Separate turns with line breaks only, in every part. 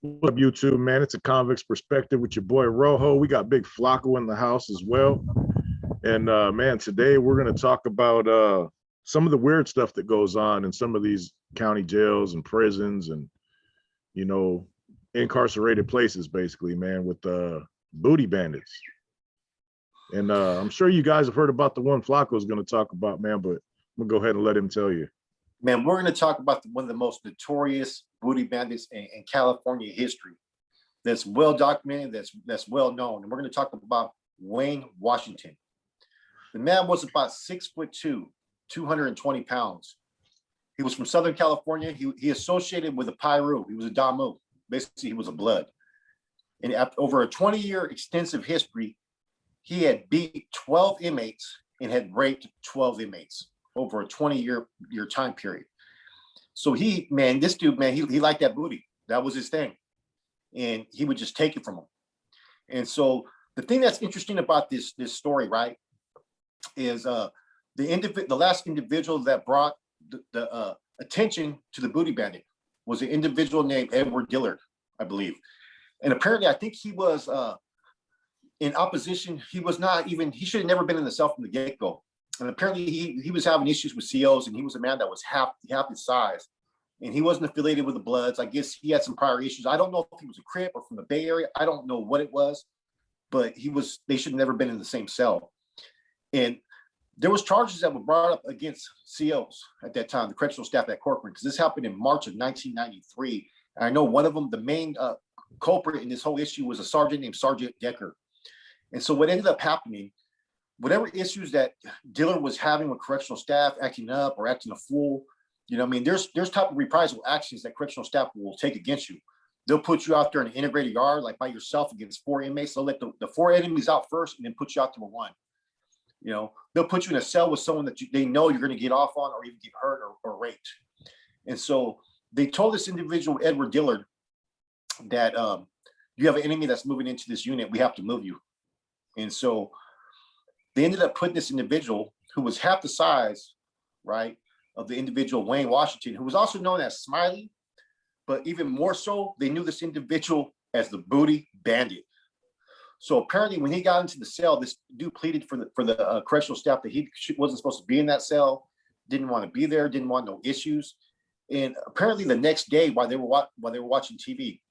What's up, YouTube, man? It's a convict's perspective with your boy Rojo. We got Big Flacco in the house as well. And man, today we're going to talk about some of the weird stuff that goes on in some of these county jails and prisons and, you know, incarcerated places, basically, man, with booty bandits. And I'm sure you guys have heard about the one Flacco is going to talk about, man, but I'm going to go ahead and let him tell you.
Man, we're going to talk about one of the most notorious booty bandits in California history. That's well documented. That's well known. And we're going to talk about Wayne Washington. The man was about 6'2", 220 pounds. He was from Southern California. He associated with a Piru. He was a Damu. Basically, he was a blood. And over a 20-year extensive history, he had beat 12 inmates and had raped 12 inmates over a 20-year time period. So this dude, he liked that booty. That was his thing. And he would just take it from him. And so the thing that's interesting about this story, right, is the last individual that brought the attention to the booty bandit was an individual named Edward Dillard, I believe. And apparently, I think he was in opposition. He should have never been in the cell from the get-go. And apparently he was having issues with COs, and he was a man that was half his size. And he wasn't affiliated with the Bloods. I guess he had some prior issues. I don't know if he was a Crip or from the Bay Area. I don't know what it was, but they should have never been in the same cell. And there was charges that were brought up against COs at that time, the correctional staff at Corcoran, because this happened in March of 1993. And I know one of them, the main culprit in this whole issue, was a sergeant named Sergeant Decker. And so what ended up happening, whatever issues that Dillard was having with correctional staff, acting up or acting a fool, there's type of reprisal actions that correctional staff will take against you. They'll put you out there in an integrated yard, like by yourself against 4 inmates. They'll let the 4 enemies out first and then put you out to a 1. They'll put you in a cell with someone that they know you're going to get off on or even get hurt or raped. And so they told this individual, Edward Dillard, that you have an enemy that's moving into this unit. We have to move you. And so they ended up putting this individual who was half the size, right, of the individual Wayne Washington, who was also known as Smiley, but even more so, they knew this individual as the Booty Bandit. So apparently, when he got into the cell, this dude pleaded for the correctional staff that he wasn't supposed to be in that cell, didn't want to be there, didn't want no issues. And apparently, the next day, while they were watching TV,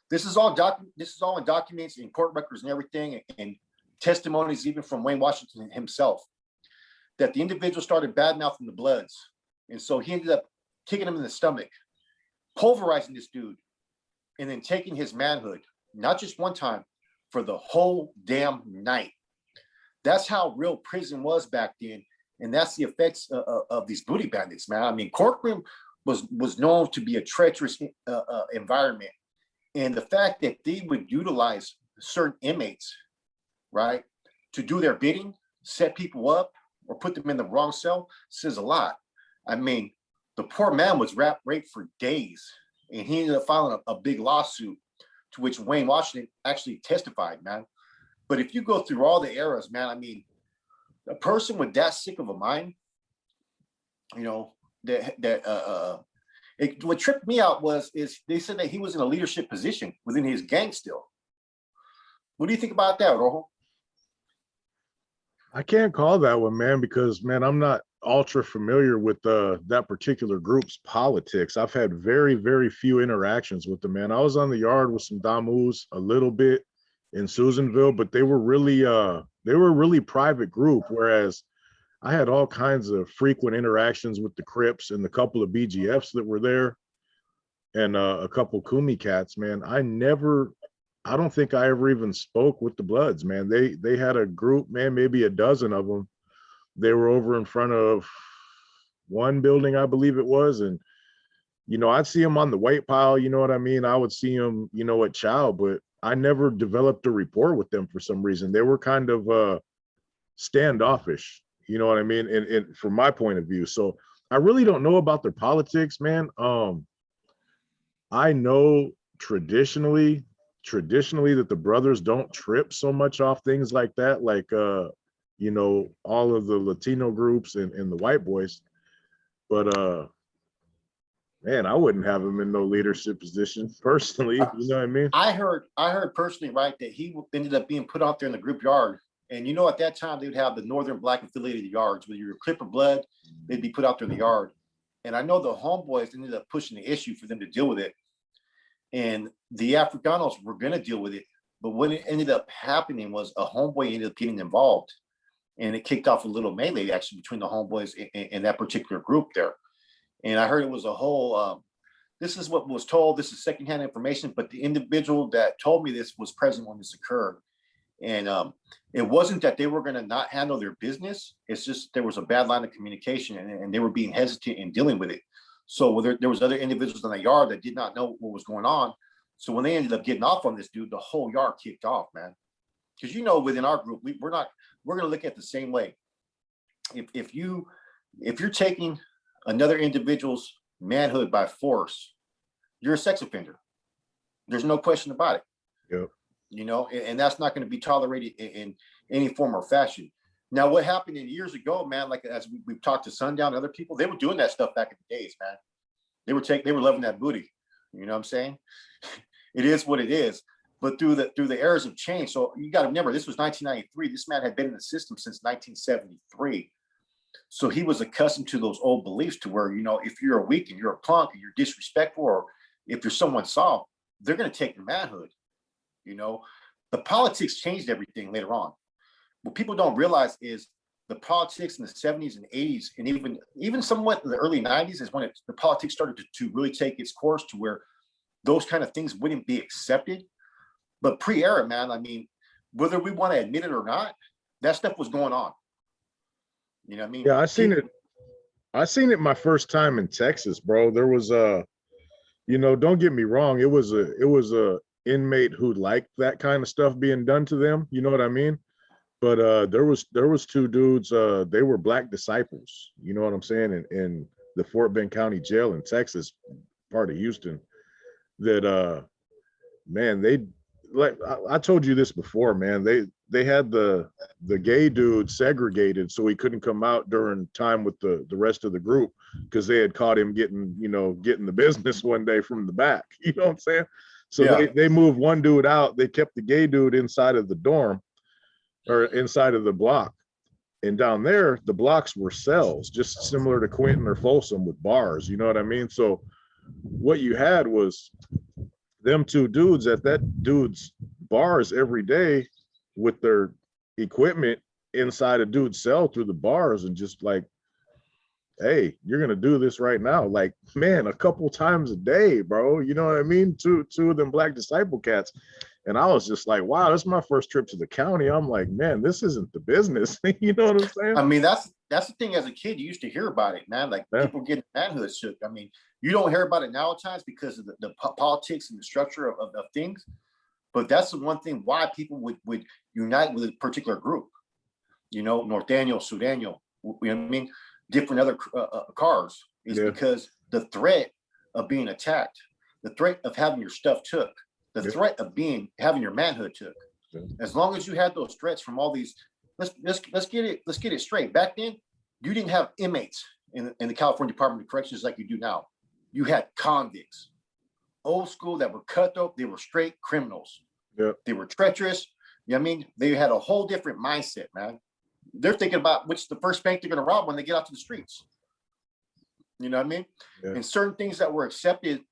this is all in documents and court records and everything, and testimonies even from Wayne Washington himself, that the individual started badmouthing the Bloods. And so he ended up kicking him in the stomach, pulverizing this dude, and then taking his manhood, not just one time, for the whole damn night. That's how real prison was back then. And that's the effects of these booty bandits, man. I mean, Corcoran was known to be a treacherous environment. And the fact that they would utilize certain inmates, right, to do their bidding, set people up, or put them in the wrong cell says a lot. I mean, the poor man was raped for days, and he ended up filing a big lawsuit to which Wayne Washington actually testified, man. But if you go through all the eras, man, I mean, a person with that sick of a mind, what tripped me out is they said that he was in a leadership position within his gang still. What do you think about that, Rojo?
I can't call that one, man, because, man, I'm not ultra familiar with that particular group's politics. I've had very, very few interactions with them, man. I was on the yard with some Damus a little bit in Susanville, but they were a really private group, whereas I had all kinds of frequent interactions with the Crips and the couple of BGFs that were there and a couple Kumi cats, man. I don't think I ever even spoke with the Bloods, man. They had a group, man, maybe a dozen of them. They were over in front of one building, I believe it was. And, I'd see them on the white pile, you know what I mean? I would see them, at Chow, but I never developed a rapport with them for some reason. They were kind of standoffish, you know what I mean? And from my point of view. So I really don't know about their politics, man. I know traditionally that the brothers don't trip so much off things like that, like all of the Latino groups and the white boys. But Man, I wouldn't have him in no leadership position personally.
Uh,
You know what I mean?
I heard personally, right, that he ended up being put out there in the group yard. And you know, at that time, they would have the Northern Black affiliated yards with your Clipper blood, they'd be put out there in the yard. And I know the homeboys ended up pushing the issue for them to deal with it. And the Africanos were going to deal with it. But what it ended up happening was a homeboy ended up getting involved. And it kicked off a little melee actually between the homeboys and that particular group there. And I heard it was a whole, this is what was told, this is secondhand information, but the individual that told me this was present when this occurred. And it wasn't that they were going to not handle their business. It's just there was a bad line of communication, and they were being hesitant in dealing with it. So there was other individuals in the yard that did not know what was going on. So when they ended up getting off on this dude, the whole yard kicked off, man. Because you know, within our group, we're going to look at the same way. If you're taking another individual's manhood by force, you're a sex offender. There's no question about it.
Yep.
You know, and that's not going to be tolerated in any form or fashion. Now, what happened in years ago, man, like as we've talked to Sundown and other people, they were doing that stuff back in the days, man. They were loving that booty. You know what I'm saying? It is what it is. But through the eras of change, so you got to remember, this was 1993. This man had been in the system since 1973. So he was accustomed to those old beliefs to where, you know, if you're a weak and you're a punk and you're disrespectful, or if you're someone soft, they're going to take your manhood. You know, the politics changed everything later on. What people don't realize is the politics in the 70s and 80s, and even somewhat in the early 90s is when the politics started to really take its course to where those kind of things wouldn't be accepted. But pre-era, man, I mean, whether we want to admit it or not, that stuff was going on. You know what I mean?
Yeah, I seen it my first time in Texas, bro. There was you know, don't get me wrong, it was a inmate who liked that kind of stuff being done to them. You know what I mean? But there was two dudes, they were black disciples, you know what I'm saying, in the Fort Bend County Jail in Texas, part of Houston, that man, they, like I told you this before, man, they had the gay dude segregated so he couldn't come out during time with the rest of the group, because they had caught him getting the business one day from the back. You know what I'm saying? So
Yeah.
they moved one dude out. They kept the gay dude inside of the dorm, or inside of the block. And down there, the blocks were cells, just similar to Quentin or Folsom, with bars. You know what I mean? So what you had was them two dudes at that dude's bars every day with their equipment inside a dude's cell through the bars, and just like, hey, you're gonna do this right now, like, man, a couple times a day, bro. You know what I mean? Two of them black disciple cats. And I was just like, wow, this is my first trip to the county. I'm like, man, this isn't the business. You know what I'm saying?
I mean, that's the thing. As a kid, you used to hear about it, man. Like,
Yeah.
people getting manhood shook. I mean, you don't hear about it now at times because of the politics and the structure of things. But that's the one thing why people would unite with a particular group. You know, North Daniel, Sudaniel, you know what I mean? Different other cars is
Yeah.
because the threat of being attacked, the threat of having your stuff took, the
Yeah.
threat of having your manhood took.
Yeah.
As long as you had those threats from all these, let's get it straight. Back then, you didn't have inmates in the California Department of Corrections like you do now. You had convicts, old school, that were cutthroat. They were straight criminals.
Yeah.
They were treacherous. You know what I mean? They had a whole different mindset, man. They're thinking about which the first bank they're going to rob when they get out to the streets. You know what I mean?
Yeah.
And certain things that were accepted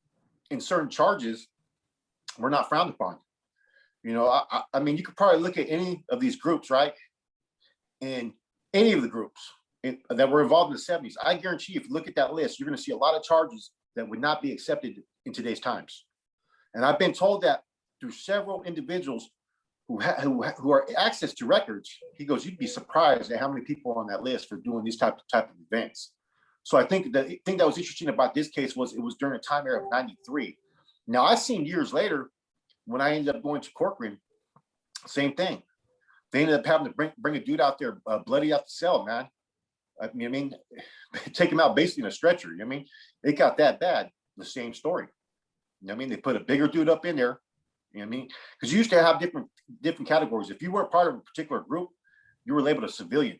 in certain charges were not frowned upon. You know, I mean, you could probably look at any of these groups, right? And any of the groups that were involved in the 70s, I guarantee you, if you look at that list, you're going to see a lot of charges that would not be accepted in today's times. And I've been told that through several individuals who are access to records. He goes, you'd be surprised at how many people are on that list for doing these type of events. So I think the thing that was interesting about this case was it was during a time era of 93. Now, I've seen years later, when I ended up going to Corcoran, same thing. They ended up having to bring a dude out there bloody out the cell, man. I mean, take him out basically in a stretcher. You know what I mean? It got that bad. The same story. You know what I mean? They put a bigger dude up in there. You know what I mean? Because you used to have different categories. If you weren't part of a particular group, you were labeled a civilian.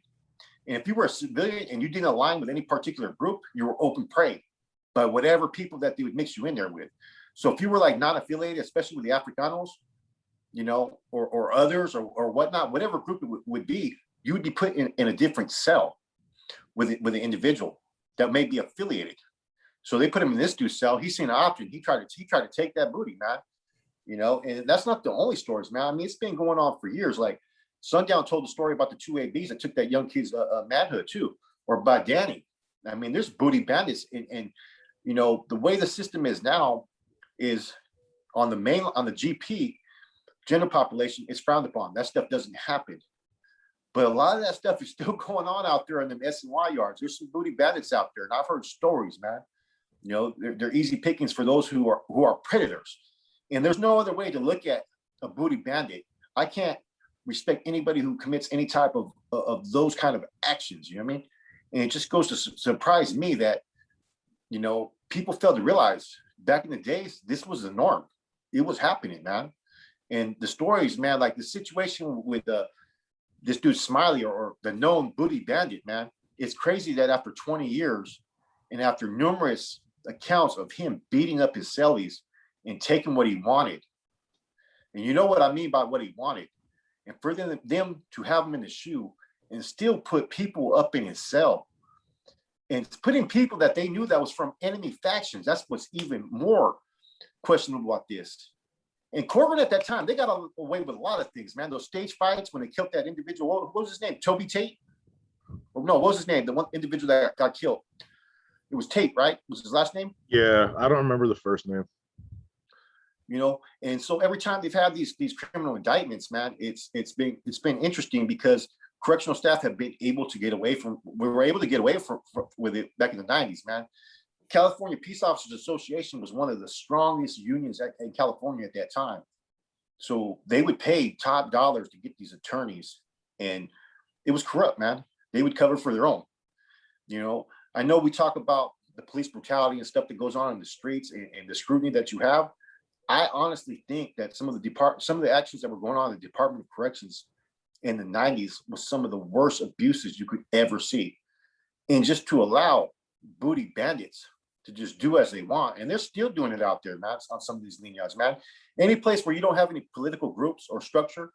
And if you were a civilian and you didn't align with any particular group, you were open prey. by whatever people that they would mix you in there with. So if you were like non-affiliated, especially with the Africanos, you know, or others or whatnot, whatever group it would be, you would be put in a different cell with the individual that may be affiliated. So they put him in this dude's cell. He's seen an option. He tried to take that booty, man. You know, and that's not the only stories, man. I mean, it's been going on for years. Like Sundown told the story about the two ABs that took that young kid's manhood too, or by Danny. I mean, there's booty bandits, and you know, the way the system is now is on the GP general population, it's frowned upon. That stuff doesn't happen. But a lot of that stuff is still going on out there in them SNY yards. There's some booty bandits out there, and I've heard stories, man. You know, they're easy pickings for those who are predators. And there's no other way to look at a booty bandit. I can't respect anybody who commits any type of those kind of actions. You know what I mean? And it just goes to surprise me that, you know, people failed to realize back in the days, this was the norm. It was happening, man. And the stories, man, like the situation with this dude Smiley or the known booty bandit, man, it's crazy that after 20 years and after numerous accounts of him beating up his cellies and taking what he wanted, and you know what I mean by what he wanted, and for them to have him in the shoe and still put people up in his cell and putting people that they knew that was from enemy factions, that's what's even more questionable about this. And Corbin at that time, they got away with a lot of things, man. Those stage fights when they killed that individual, what was his name? Toby Tate? Or no, what was his name? The one individual that got killed. It was Tate, right? Was his last name?
Yeah, I don't remember the first name.
You know, and so every time they've had these criminal indictments, man, it's been interesting because correctional staff have been able to get away from. We were able to get away from with it back in the 90s, man. California Peace Officers Association was one of the strongest unions in California at that time. So they would pay top dollars to get these attorneys, and it was corrupt, man. They would cover for their own. You know, I know we talk about the police brutality and stuff that goes on in the streets and the scrutiny that you have. I honestly think that some of the actions that were going on in the Department of Corrections in the 90s was some of the worst abuses you could ever see. And just to allow booty bandits to just do as they want, and they're still doing it out there, man, on some of these lineages, man. Any place where you don't have any political groups or structure,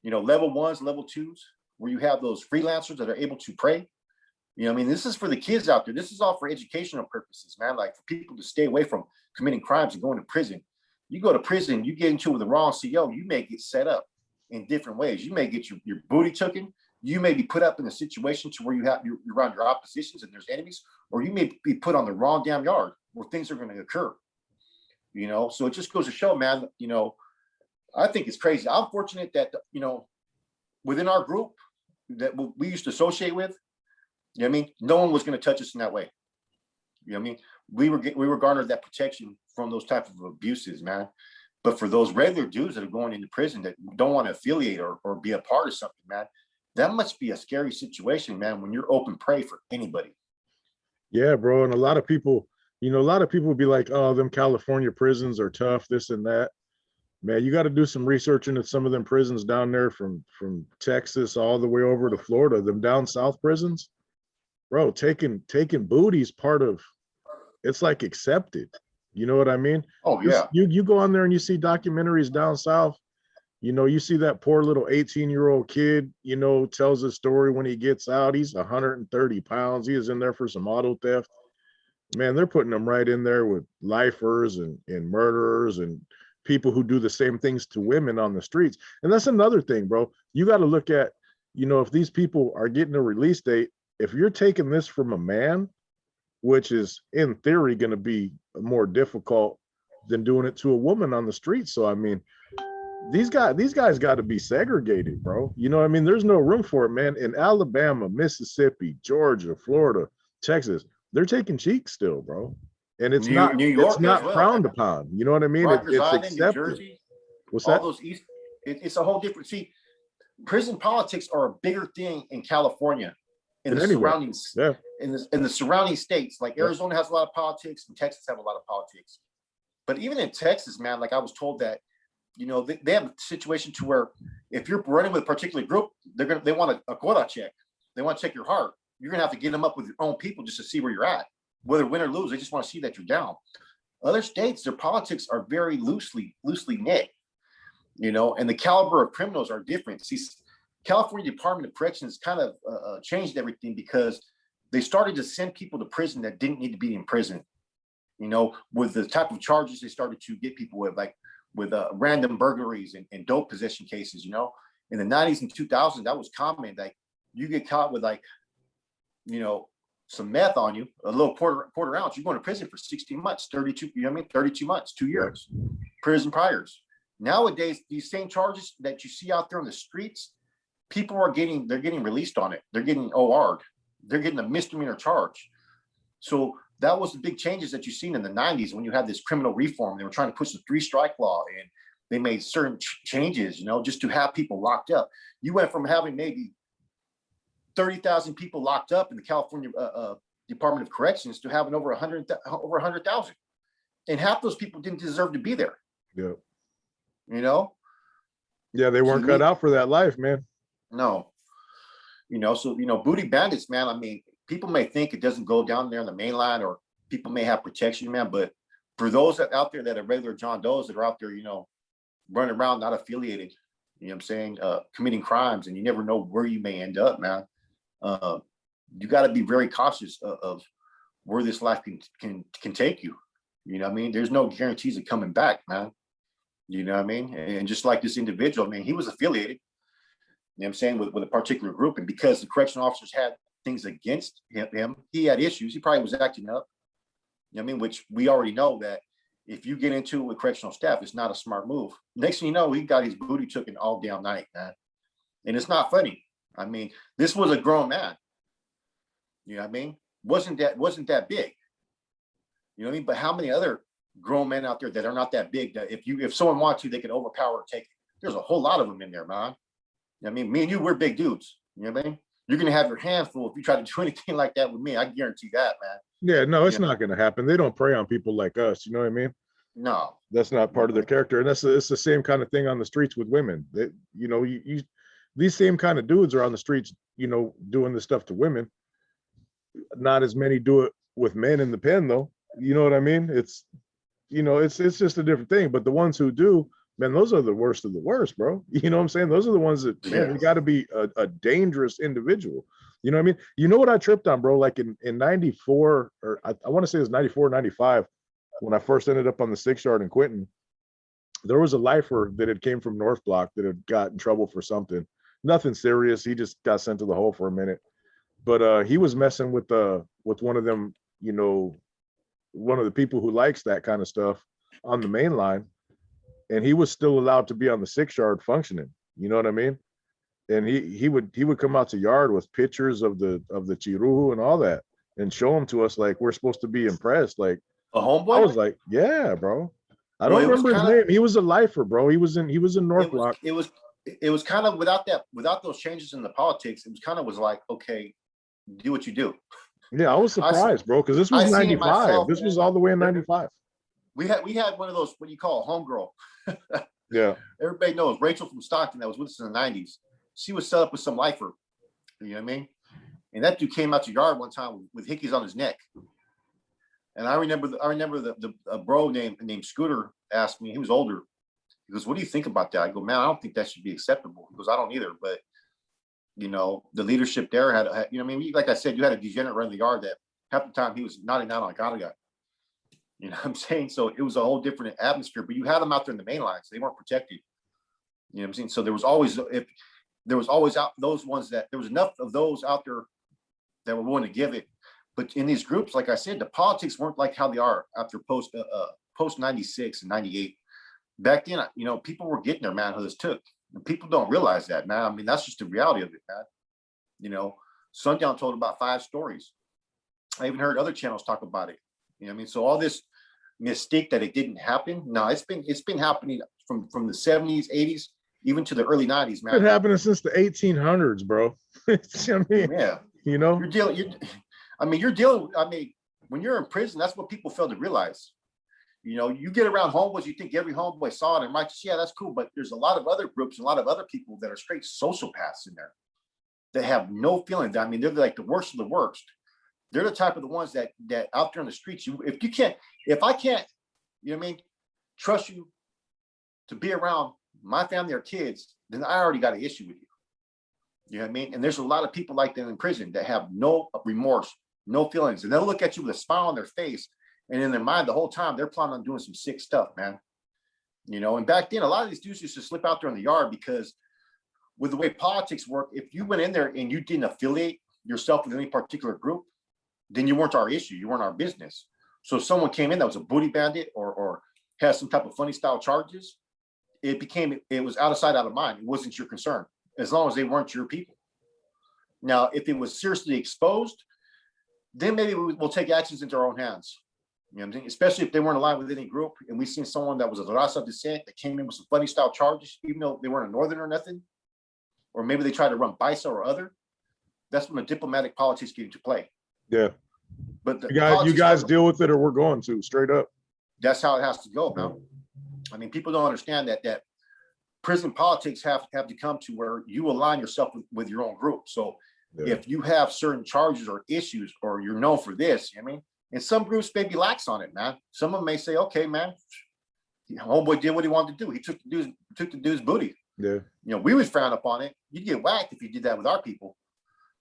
you know, level ones, level twos, where you have those freelancers that are able to pray. You know, I mean, this is for the kids out there. This is all for educational purposes, man. Like for people to stay away from committing crimes and going to prison. You go to prison, you get into it with the wrong CO, you may get set up in different ways. You may get your booty taken. You may be put up in a situation to where you're around your oppositions and there's enemies, or you may be put on the wrong damn yard where things are going to occur. You know, so it just goes to show, man, you know, I think it's crazy. I'm fortunate that, you know, within our group that we used to associate with, you know what I mean? No one was going to touch us in that way. You know what I mean? We were garnered that protection from those types of abuses, man. But for those regular dudes that are going into prison that don't want to affiliate or be a part of something, man, that must be a scary situation, man, when you're open prey for anybody.
Yeah, bro. And a lot of people, you know, a lot of people would be like, oh, them California prisons are tough, this and that. Man, you got to do some research into some of them prisons down there from Texas all the way over to Florida, them down south prisons. Bro, taking booty's part of, it's like accepted. You know what I mean?
Oh, yeah.
You go on there and you see documentaries down south. You know, you see that poor little 18-year-old kid, you know, tells a story when he gets out. He's 130 pounds. He is in there for some auto theft. Man, they're putting him right in there with lifers and murderers and people who do the same things to women on the streets. And that's another thing, bro. You got to look at, you know, if these people are getting a release date, if you're taking this from a man, which is in theory going to be more difficult than doing it to a woman on the street. So, I mean, these guys got to be segregated, bro. You know what I mean? There's no room for it, man. In Alabama, Mississippi, Georgia, Florida, Texas, they're taking cheeks still, bro. And it's not
New York,
it's not
well,
frowned upon. You know what I mean?
Rikers
It's
Island,
accepted.
New Jersey,
What's
all
that?
those East. It's a whole different. See, prison politics are a bigger thing in California, in the surroundings,
yeah,
in the surrounding states. Like Arizona has a lot of politics, and Texas have a lot of politics. But even in Texas, man, like I was told that, you know, they have a situation to where if you're running with a particular group, they want a quota check. They want to check your heart. You're gonna have to get them up with your own people just to see where you're at. whether win or lose, they just want to see that you're down. Other states, their politics are very loosely knit, you know, and the caliber of criminals are different. See, California Department of Corrections kind of changed everything because they started to send people to prison that didn't need to be in prison. You know, with the type of charges they started to get people with, like with random burglaries and dope possession cases. You know, in the 90s and 2000s, that was common. Like you get caught with like, you know, some meth on you, a little quarter ounce, you're going to prison for 16 months, 32, you know what I mean? 32 months, 2 years, prison priors. Nowadays, these same charges that you see out there on the streets, people are getting released on it. They're getting OR'd. They're getting a misdemeanor charge. So that was the big changes that you've seen in the 90s when you had this criminal reform. They were trying to push the 3-strike law, and they made certain changes, you know, just to have people locked up. You went from having maybe 30,000 people locked up in the California Department of Corrections to having over 100,000, and half those people didn't deserve to be there.
Yeah,
you know.
Yeah, they weren't cut out for that life, man.
No, you know. So you know, booty bandits, man. I mean, people may think it doesn't go down there on the main line, or people may have protection, man. But for those that out there that are regular John Does that are out there, you know, running around not affiliated, you know what I'm saying, committing crimes, and you never know where you may end up, man. You got to be very cautious of where this life can take you. You know what I mean? There's no guarantees of coming back, man. You know what I mean? And just like this individual, I mean, he was affiliated, you know what I'm saying, with a particular group. And because the correctional officers had things against him, he had issues. He probably was acting up. You know what I mean? Which we already know that if you get into it with correctional staff, it's not a smart move. Next thing you know, he got his booty taken all damn night, man. And it's not funny. I mean, this was a grown man. You know what I mean? Wasn't that big. You know what I mean? But how many other grown men out there that are not that big that if someone wants to, they can overpower or take it? There's a whole lot of them in there, man. You know what I mean? Me and you, we're big dudes. You know what I mean? You're gonna have your hands full if you try to do anything like that with me. I guarantee that, man.
Yeah, no, it's not gonna happen. They don't prey on people like us. You know what I mean?
No,
that's not part of their character. And it's the same kind of thing on the streets with women. That, you know, you these same kind of dudes are on the streets, you know, doing this stuff to women. Not as many do it with men in the pen, though. You know what I mean? It's, you know, it's just a different thing. But the ones who do, man, those are the worst of the worst, bro. You know what I'm saying? Those are the ones that, man, you got to be a dangerous individual. You know what I mean? You know what I tripped on, bro? Like in 94, or I want to say it was 94, 95, when I first ended up on the 6 yard in Quinton, there was a lifer that had came from North Block that had got in trouble for something. Nothing serious. He just got sent to the hole for a minute. But he was messing with one of them, you know, one of the people who likes that kind of stuff on the main line. And he was still allowed to be on the 6 yard functioning. You know what I mean? And he would come out to yard with pictures of the chiruhu and all that and show them to us like we're supposed to be impressed. Like
a homeboy.
I was like, yeah, bro. I don't remember his name. He was a lifer, bro. He was in North Block.
It was kind of without those changes in the politics, it was kind of like, okay, do what you do.
Yeah, I was surprised, bro, because this was 95. Myself, this was all the way in 95.
We had one of those, what you call a homegirl.
Yeah.
Everybody knows Rachel from Stockton that was with us in the 90s. She was set up with some lifer. You know what I mean? And that dude came out to yard one time with hickeys on his neck. And I remember the bro named Scooter asked me, he was older. He goes, what do you think about that? I go, man, I don't think that should be acceptable. He goes, I don't either. But, you know, the leadership there had, you know what I mean? Like I said, you had a degenerate running the yard that half the time he was nodding out on Gallagher. You know what I'm saying? So it was a whole different atmosphere, but you had them out there in the main lines. They weren't protected. You know what I'm saying? So there was always enough of those out there that were willing to give it. But in these groups, like I said, the politics weren't like how they are after post 96 and 98. Back then, you know, people were getting their manhoods took. And people don't realize that, man. I mean, that's just the reality of it, man. You know, Sundown told about 5 stories. I even heard other channels talk about it. You know what I mean? So all this mystique that it didn't happen, no, it's been happening from the 70s, 80s, even to the early 90s, man.
It's been happening since the 1800s, bro. I mean, yeah, you know,
you're dealing, when you're in prison, that's what people fail to realize. You know, you get around homeboys, you think every homeboy saw it and might just, yeah, that's cool. But there's a lot of other groups, and a lot of other people that are straight sociopaths in there that have no feeling. I mean, they're like the worst of the worst. They're the type of the ones that out there on the streets, if I can't, you know what I mean, trust you to be around my family or kids, then I already got an issue with you. You know what I mean? And there's a lot of people like that in prison that have no remorse, no feelings, and they'll look at you with a smile on their face, and in their mind the whole time they're planning on doing some sick stuff, man. You know, and back then a lot of these dudes used to slip out there in the yard because with the way politics work, if you went in there and you didn't affiliate yourself with any particular group, then you weren't our issue. You weren't our business. So if someone came in that was a booty bandit or has some type of funny style charges, it was out of sight, out of mind. It wasn't your concern as long as they weren't your people. Now, if it was seriously exposed, then maybe we'll take actions into our own hands. You know what I'm saying? Especially if they weren't aligned with any group and we seen someone that was of raza descent that came in with some funny style charges, even though they weren't a northern or nothing, or maybe they tried to run BISA or other, that's when the diplomatic politics get into play.
Yeah.
But
you guys deal with it or we're going to straight up.
That's how it has to go, man. I mean, people don't understand that prison politics have to come to where you align yourself with your own group. So if you have certain charges or issues, or you're known for this, you know what I mean? And some groups may be lax on it, man. Some of them may say, okay, man, homeboy did what he wanted to do. He took the dude's booty.
Yeah.
You know, we would frown upon it. You'd get whacked if you did that with our people.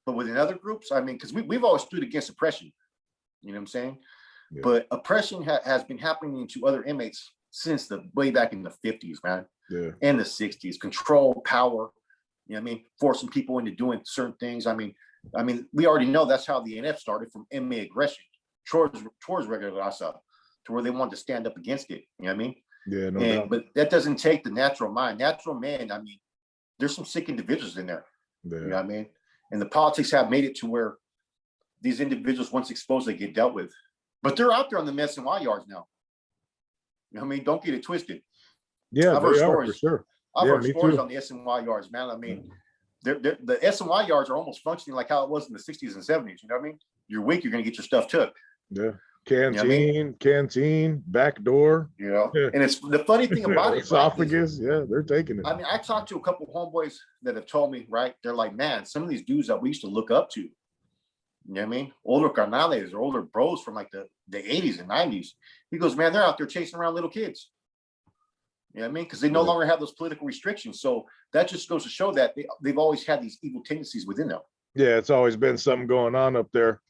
But within other groups, I mean, because we've always stood against oppression. You know what I'm saying? Yeah. But oppression has been happening to other inmates since the way back in the 50s, man.
Yeah.
And the 60s. Control, power, you know what I mean? Forcing people into doing certain things. I mean, we already know that's how the NF started, from inmate aggression towards regular raza, to where they wanted to stand up against it. You know what I mean?
Yeah, no doubt.
But that doesn't take the natural mind. Natural man, I mean, there's some sick individuals in there.
Yeah.
You know what I mean? And the politics have made it to where these individuals, once exposed, they get dealt with. But they're out there on the SNY yards now. You know what I mean? Don't get it twisted.
Yeah,
I've heard
stories for sure.
I've heard stories on the SNY yards, man. I mean, the SNY yards are almost functioning like how it was in the 60s and 70s. You know what I mean? You're weak, you're going to get your stuff took.
Yeah. Canteen,
you know what I mean?
Canteen, back door.
You know, and it's the funny thing about it.
Esophagus, right, yeah, they're taking it.
I mean, I talked to a couple of homeboys that have told me, right? They're like, man, some of these dudes that we used to look up to, you know what I mean? Older carnales or older bros from like the 80s and 90s. He goes, man, they're out there chasing around little kids. You know what I mean? Because they no longer have those political restrictions. So that just goes to show that they've always had these evil tendencies within them.
Yeah, it's always been something going on up there.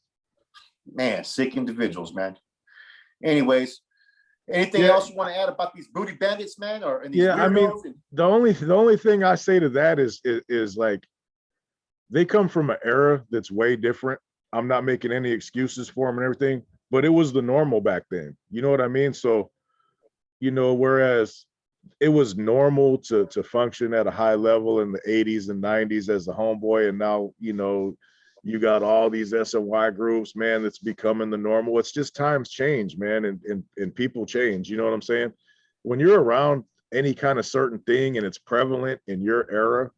Man, sick individuals, man. Anyways, anything else you want to add about these booty bandits, man? Or these
I mean, the only thing I say to that is like, they come from an era that's way different. I'm not making any excuses for them and everything, but it was the normal back then. You know what I mean? So, you know, whereas it was normal to function at a high level in the 80s and 90s as a homeboy, and now, you know, you got all these SNY groups, man, that's becoming the normal. It's just times change, man, and people change. You know what I'm saying? When you're around any kind of certain thing and it's prevalent in your era,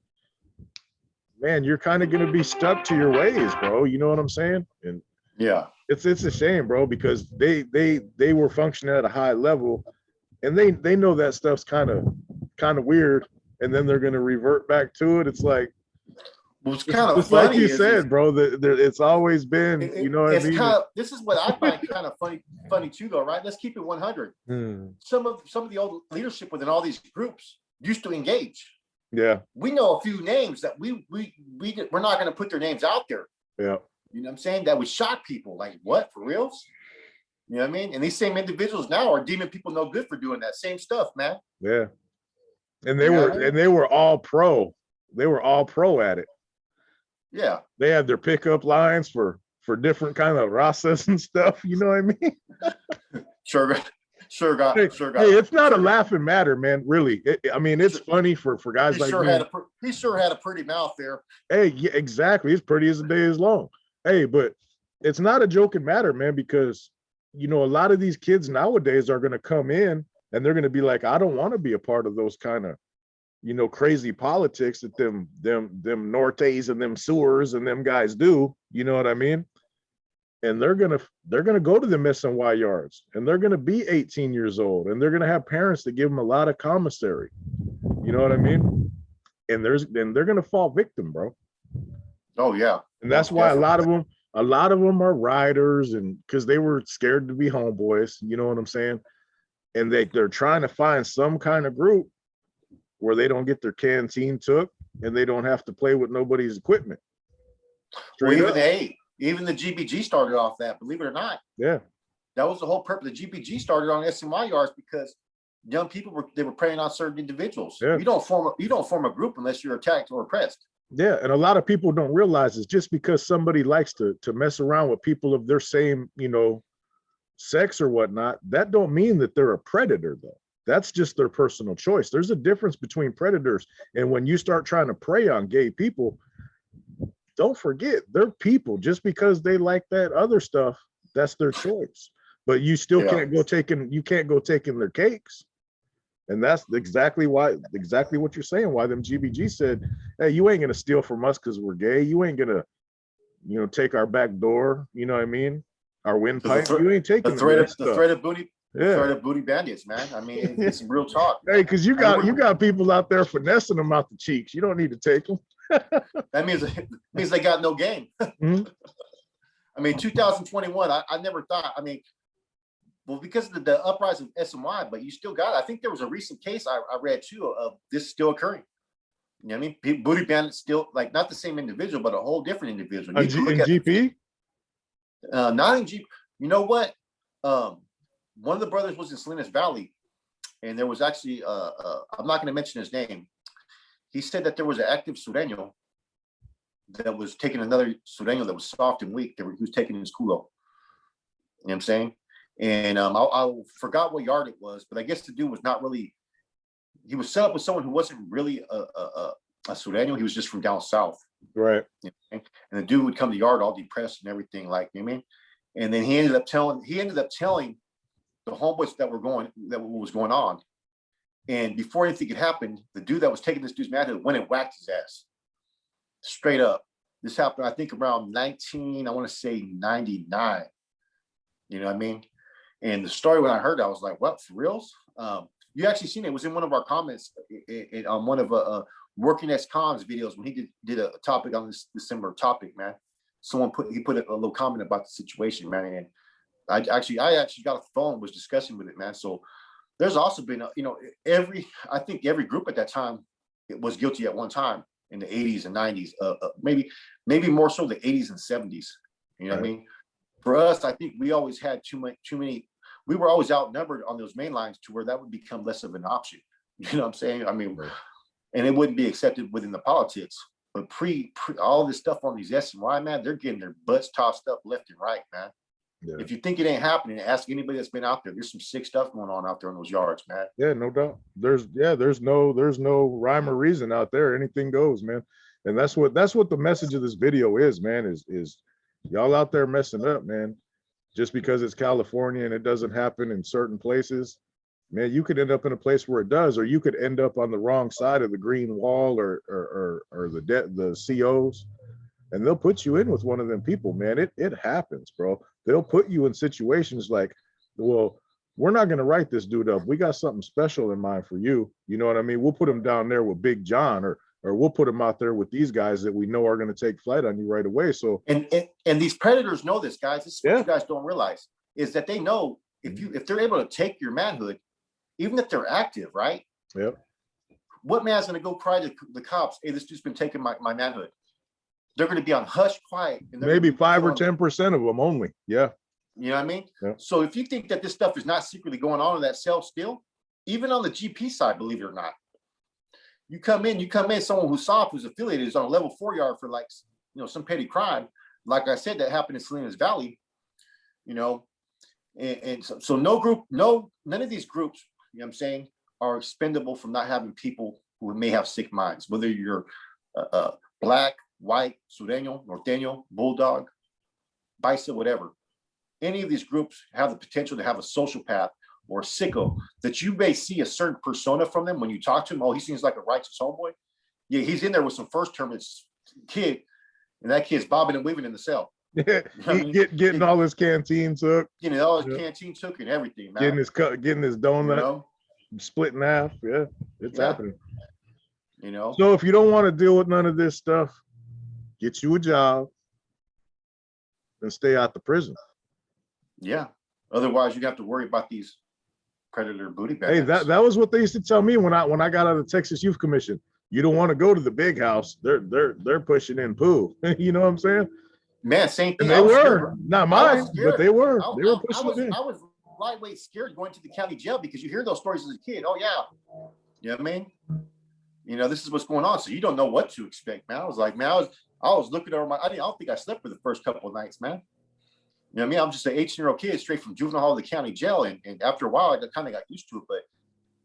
man, you're kind of going to be stuck to your ways, bro. You know what I'm saying? And
yeah,
it's a shame, bro, because they were functioning at a high level, and they know that stuff's kind of weird, and then they're going to revert back to it. It's like,
well, it's kind of
it's funny, like you said, bro, that it's always been, you know what I mean?
This is what I find kind of funny too, though, right? Let's keep it 100. Some of the old leadership within all these groups used to engage.
Yeah,
we know a few names that we're not going to put their names out there.
Yeah,
you know what I'm saying? That would shock people. Like, what, for reals? You know what I mean? And these same individuals now are deeming people no good for doing that same stuff, man.
Yeah, and they were all pro. They were all pro at it.
Yeah,
they had their pickup lines for different kind of razas and stuff. You know what I mean?
Sure.
Hey, it's not a laughing matter, man. Really, I mean, it's funny for guys like me.
He sure had a pretty mouth there.
Hey, yeah, exactly. It's pretty as the day is long. Hey, but it's not a joking matter, man, because, you know, a lot of these kids nowadays are going to come in and they're going to be like, I don't want to be a part of those kind of, you know, crazy politics that them Nortes and them Sewers and them guys do. You know what I mean? And they're gonna go to the SNY yards, and they're gonna be 18 years old, and they're gonna have parents that give them a lot of commissary. You know what I mean? And they're gonna fall victim, bro.
Oh yeah.
And that's why a lot of them A lot of them are riders, and because they were scared to be homeboys, you know what I'm saying? And they're trying to find some kind of group where they don't get their canteen took and they don't have to play with nobody's equipment.
Well, even the GBG started off that, believe it or not.
Yeah.
That was the whole purpose. The GBG started on SMY yards because young people were preying on certain individuals.
Yeah.
You don't form a group unless you're attacked or oppressed.
Yeah, and a lot of people don't realize it's just because somebody likes to mess around with people of their same, sex or whatnot, that don't mean that they're a predator though. That's just their personal choice. There's a difference between predators, and when you start trying to prey on gay people, don't forget they're people. Just because they like that other stuff, that's their choice. But you still can't go taking their cakes. And that's exactly what you're saying, why them GBG said, hey, you ain't gonna steal from us because we're gay. You ain't gonna, take our back door, you know what I mean? Our windpipe. You ain't taking
the threat of booty bandits, man. I mean, it's real talk.
Hey, because you got people out there finessing them out the cheeks. You don't need to take them.
That means they got no game.
Mm-hmm.
I mean, 2021, I never thought, well, because of the uprising of SMY, but you still got, I think there was a recent case I read too of this still occurring. You know what I mean? Booty bandits still, like, not the same individual, but a whole different individual.
In GP?
Not in GP. You know what? One of the brothers was in Salinas Valley, and there was actually, I'm not going to mention his name. He said that there was an active Sureño that was taking another Sureño that was soft and weak. He was taking his culo. You know what I'm saying? And I forgot what yard it was, but I guess the dude was not really, he was set up with someone who wasn't really a Sureño. He was just from down south.
Right.
You know? And the dude would come to the yard all depressed and everything, like, you know what I mean? And then he ended up telling the homeboys that what was going on. And before anything could happen, the dude that was taking this dude's manhood went and whacked his ass. Straight up. This happened, I think, around 99. You know what I mean? And the story, when I heard that, I was like, what, for reals? You actually seen it. It was in one of our comments on one of Working X Cons videos when he did a topic on this similar topic, man. Someone put a little comment about the situation, man. And I actually got a phone, was discussing with it, man. So there's also been, I think every group at that time was guilty at one time in the 80s and 90s, maybe more so the 80s and 70s. You know what I mean? For us, I think we always had too many. We were always outnumbered on those main lines to where that would become less of an option. You know what I'm saying? I mean, and it wouldn't be accepted within the politics. But pre all this stuff on these SMY, man, they're getting their butts tossed up left and right, man. Yeah. If you think it ain't happening, ask anybody that's been out there. There's some sick stuff going on out there in those yards, man.
Yeah, no doubt. There's no rhyme or reason out there. Anything goes, man. And that's what the message of this video is, man, is y'all out there messing up, man. Just because it's California and it doesn't happen in certain places, man, you could end up in a place where it does, or you could end up on the wrong side of the green wall or the COs, and they'll put you in with one of them people, man. It happens, bro. They'll put you in situations like, well, we're not going to write this dude up. We got something special in mind for you. You know what I mean? We'll put him down there with Big John, or we'll put him out there with these guys that we know are going to take flight on you right away. So
and these predators know this, guys. This is what you guys don't realize, is that they know if they're able to take your manhood, even if they're active, right?
Yep.
What man's going to go cry to the cops, hey, this dude's been taking my manhood? They're going to be on hush quiet. And
maybe 5 or 10% of them only. Yeah.
You know what I mean?
Yeah.
So if you think that this stuff is not secretly going on in that cell still, even on the GP side, believe it or not, you come in, someone who's soft, who's affiliated, is on a level 4 yard for, like, some petty crime. Like I said, that happened in Salinas Valley, and so none of these groups, you know what I'm saying, are expendable from not having people who may have sick minds, whether you're black, white, Sureño, Norteño, Bulldog, Bicep, whatever. Any of these groups have the potential to have a sociopath or a sicko that you may see a certain persona from them when you talk to him. Oh, he seems like a righteous homeboy. Yeah, he's in there with some first term kid, and that kid's bobbing and weaving in the cell.
Yeah, getting all his canteen took.
Getting all his canteen took and everything, man.
Getting his donut split in half. Yeah, it's happening. So if you don't want to deal with none of this stuff, get you a job. and stay out the prison.
Yeah. Otherwise, you'd have to worry about these predator booty
Hey,
bandits.
that was what they used to tell me when I got out of the Texas Youth Commission. You don't want to go to the big house. They're pushing in poo. You know what I'm saying?
Man, same
And
thing.
they
I was
were
scared.
not
I was
mine,
scared.
but they were
I
pushing it in.
was lightweight scared going to the county jail because you hear those stories as a kid. Oh yeah, you know what I mean? You know, this is what's going on, so you don't know what to expect, man. I was like, man, I was looking over my. I don't think I slept for the first couple of nights, man. You know what I mean? I'm just an 18-year-old kid straight from juvenile hall to the county jail, and after a while, I kind of got used to it. But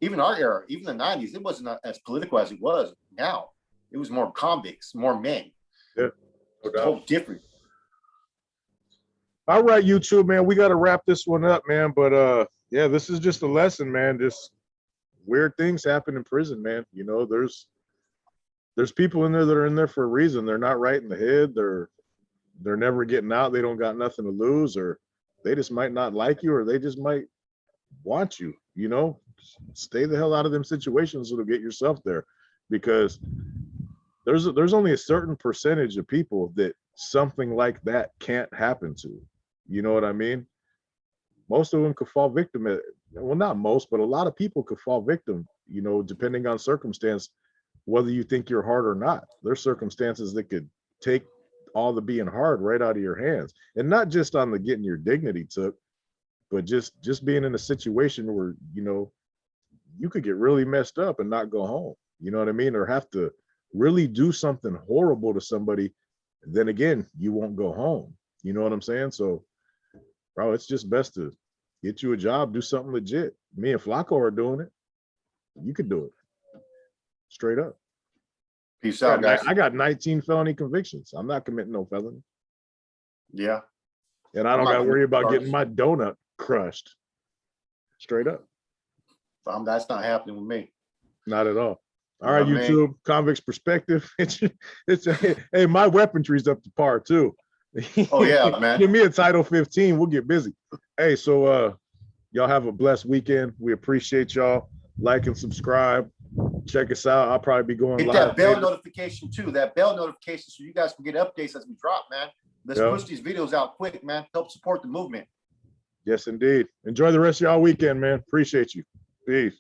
even our era, even the 90s, it wasn't as political as it was now. It was more convicts, more men.
Yeah, no doubt.
Whole different.
All right, YouTube, man, we got to wrap this one up, man. But yeah, this is just a lesson, man. Just weird things happen in prison, man. You know, there's people in there that are in there for a reason. They're not right in the head. They're never getting out. They don't got nothing to lose, or they just might not like you, or they just might want you. You know, stay the hell out of them situations to get yourself there, because there's only a certain percentage of people that something like that can't happen to. You know what I mean? Most of them could fall victim. Well, not most, but a lot of people could fall victim, you know, depending on circumstance, whether you think you're hard or not. There's circumstances that could take all the being hard right out of your hands. And not just on the getting your dignity took, but just being in a situation where, you know, you could get really messed up and not go home. You know what I mean? Or have to really do something horrible to somebody. Then again, you won't go home. You know what I'm saying? So, bro, it's just best to get you a job, do something legit. Me and Flacco are doing it. You could do it. Straight up.
Peace out, guys.
I got 19 felony convictions. I'm not committing no felony.
Yeah.
And I don't got to worry about getting my donut crushed. Straight up.
That's not happening with me.
Not at all. All right, YouTube, Convict's Perspective. Hey, my weaponry's up to par too.
Oh yeah, man.
Give me a Title 15. We'll get busy. Hey, so y'all have a blessed weekend. We appreciate y'all. Like and subscribe. Check us out. I'll probably be going
Hit
live.
that bell notification too. That bell notification so you guys can get updates as we drop, man. Let's push these videos out quick, man. Help support the movement.
Yes, indeed. Enjoy the rest of y'all weekend, man. Appreciate you. Peace.